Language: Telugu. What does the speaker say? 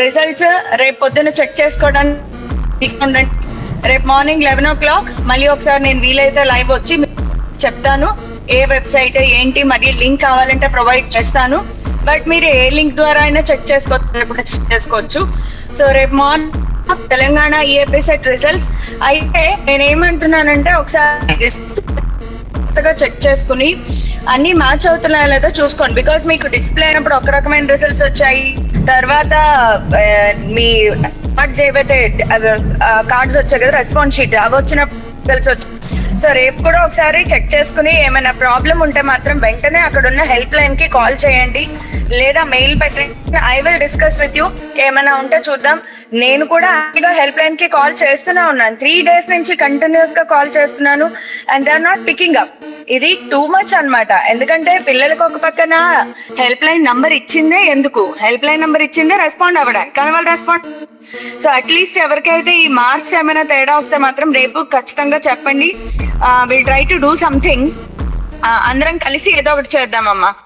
రిజల్ట్స్ రేపు పొద్దున్న చెక్ చేసుకోవడానికి ఉండండి. రేపు మార్నింగ్ 11 o'clock మళ్ళీ ఒకసారి నేను వీలైతే లైవ్ వచ్చి చెప్తాను ఏ వెబ్సైట్ ఏంటి, మరి లింక్ కావాలంటే ప్రొవైడ్ చేస్తాను. బట్ మీరు ఏ లింక్ ద్వారా అయినా చెక్ చేసుకోవచ్చు. సో రేపు morning Telangana EAP set results అయితే నేనేమంటున్నానంటే ఒకసారి చెక్ చేసుకుని అన్ని మ్యాచ్ అవుతున్నాయో లేదో చూసుకోండి. బికాస్ మీకు డిస్ప్లే అయినప్పుడు ఒక రకమైన రిజల్ట్స్ వచ్చాయి, తర్వాత మీ కార్డ్స్ ఏవైతే కార్డ్స్ వచ్చాయి కదా రెస్పాన్స్ షీట్ అవి వచ్చిన రిజల్ట్స్ వచ్చాయి. సో రేపు కూడా ఒకసారి చెక్ చేసుకుని ఏమైనా ప్రాబ్లం ఉంటే మాత్రం వెంటనే అక్కడ ఉన్న హెల్ప్ లైన్ కి కాల్ చేయండి లేదా మెయిల్ పెట్టండి. I will discuss with you. ఏమైనా ఉంటే చూద్దాం. నేను కూడా హెల్ప్ లైన్ కి కాల్ చేస్తూనే ఉన్నాను. 3 days నుంచి కంటిన్యూస్ గా కాల్ చేస్తున్నాను and they are not picking up. ఇది టూ మచ్ అన్నమాట. ఎందుకంటే పిల్లలకు ఒక పక్కన హెల్ప్ లైన్ నంబర్ ఇచ్చిందే ఎందుకు, హెల్ప్ లైన్ నంబర్ ఇచ్చిందే రెస్పాండ్ అవ్వడానికి, కానీ వాళ్ళు రెస్పాండ్. సో అట్లీస్ట్ ఎవరికైతే ఈ మార్క్స్ ఏమైనా తేడా వస్తే మాత్రం రేపు ఖచ్చితంగా చెప్పండి. Will try to do something. అందరం కలిసి ఏదో ఒకటి చేద్దామమ్మా.